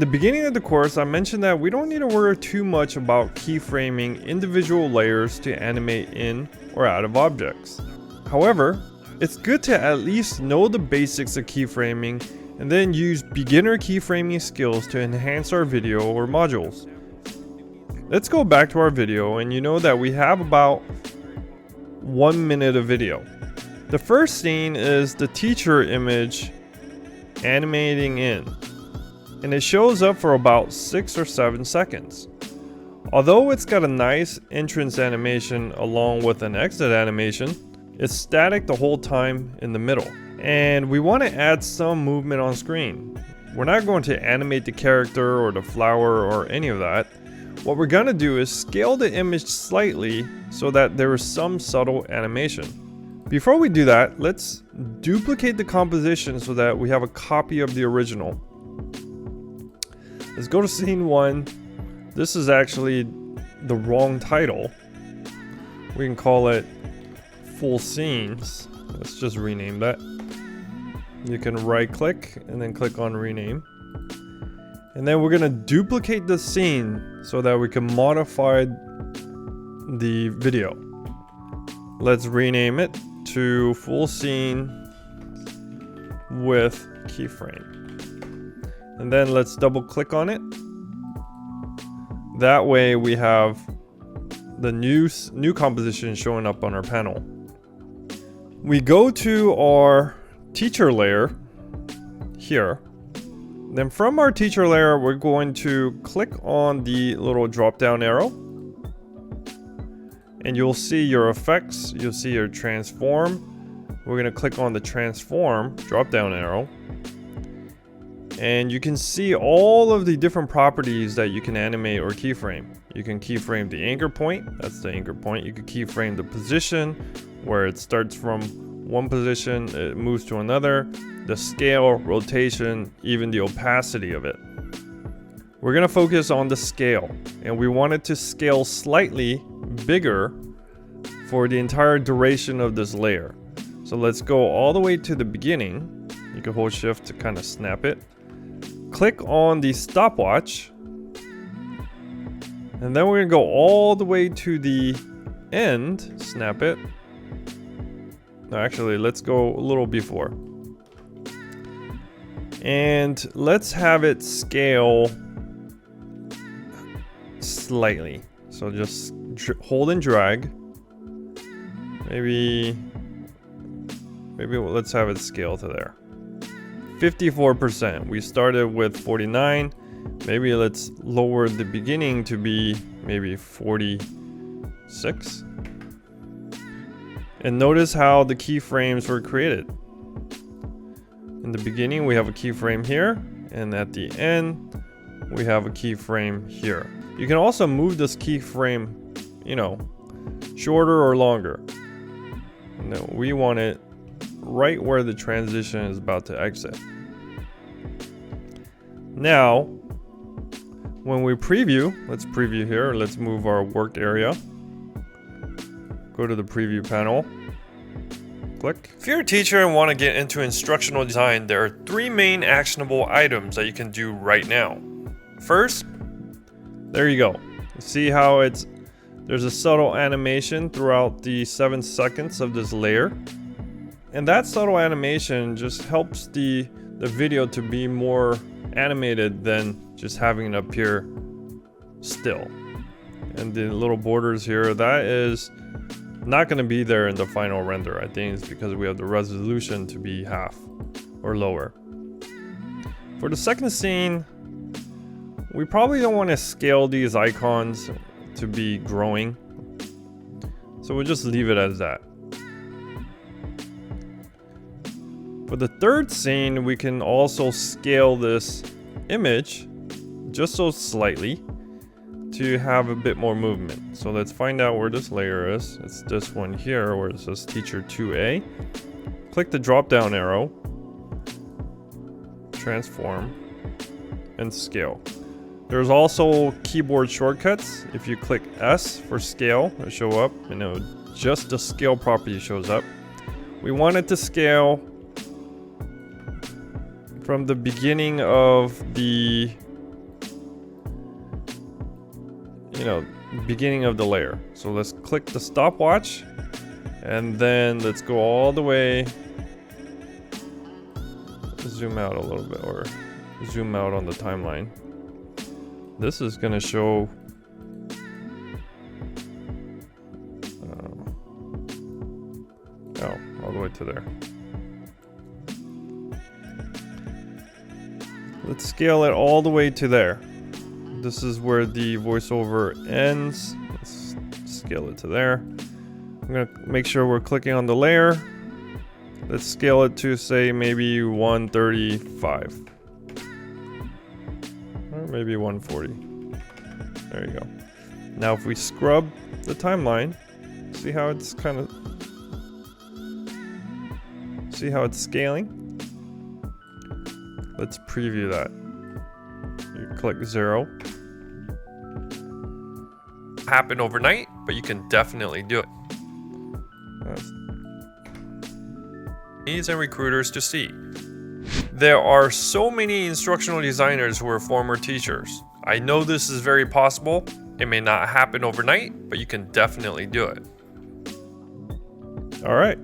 the beginning of the course, I mentioned that we don't need to worry too much about keyframing individual layers to animate in or out of objects. However, it's good to at least know the basics of keyframing and then use beginner keyframing skills to enhance our video or modules. Let's go back to our video, and you know that we have about 1 minute of video. The first scene is the teacher image animating in, and it shows up for about 6 or 7 seconds. Although it's got a nice entrance animation along with an exit animation, it's static the whole time in the middle. And we want to add some movement on screen. We're not going to animate the character or the flower or any of that. What we're going to do is scale the image slightly so that there is some subtle animation. Before we do that, let's duplicate the composition so that we have a copy of the original. Let's go to scene 1. This is actually the wrong title. We can call it full scenes. Let's just rename that. You can right click and then click on rename. And then we're gonna duplicate the scene so that we can modify the video. Let's rename it to full scene with keyframe. And then let's double click on it. That way we have the new composition showing up on our panel. We go to our teacher layer here. Then from our teacher layer, we're going to click on the little drop down arrow. And you'll see your effects, you'll see your transform. We're gonna click on the transform drop down arrow. And you can see all of the different properties that you can animate or keyframe. You can keyframe the anchor point, that's the anchor point. You can keyframe the position, where it starts from one position, it moves to another, the scale, rotation, even the opacity of it. We're gonna focus on the scale, and we want it to scale slightly bigger for the entire duration of this layer. So let's go all the way to the beginning. You can hold shift to kind of snap it. Click on the stopwatch, and then we're gonna go all the way to the end, snap it. No, actually, let's go a little before. And let's have it scale slightly. So just hold and drag. Maybe let's have it scale to there. 54%. We started with 49. Maybe let's lower the beginning to be maybe 46. And notice how the keyframes were created. In the beginning, we have a keyframe here, and at the end, we have a keyframe here. You can also move this keyframe, shorter or longer. And then we want it right where the transition is about to exit. Now, when we preview, let's preview here. Let's move our worked area. Go to the preview panel. Click. If you're a teacher and want to get into instructional design, there are 3 main actionable items that you can do right now. First, there you go. See how there's a subtle animation throughout the 7 seconds of this layer. And that subtle animation just helps the video to be more animated than just having it appear still. And the little borders here, that is not going to be there in the final render. I think it's because we have the resolution to be half or lower. For the second scene, we probably don't want to scale these icons to be growing, so we'll just leave it as that. For the third scene, we can also scale this image just so slightly to have a bit more movement. So let's find out where this layer is. It's this one here where it says teacher 2A. Click the drop down arrow, transform, and scale. There's also keyboard shortcuts. If you click S for scale, it'll show up, and just the scale property shows up. We want it to scale from the beginning of the beginning of the layer. So let's click the stopwatch, and then let's go all the way. Zoom out a little bit, or zoom out on the timeline. This is gonna show all the way to there. Let's scale it all the way to there. This is where the voiceover ends. Let's scale it to there. I'm gonna make sure we're clicking on the layer. Let's scale it to, say, maybe 135. Or maybe 140. There you go. Now if we scrub the timeline, see how it's scaling? Let's preview that. You click 0. Happen overnight, but you can definitely do it. And recruiters to see. There are so many instructional designers who are former teachers. I know this is very possible. It may not happen overnight, but you can definitely do it. All right.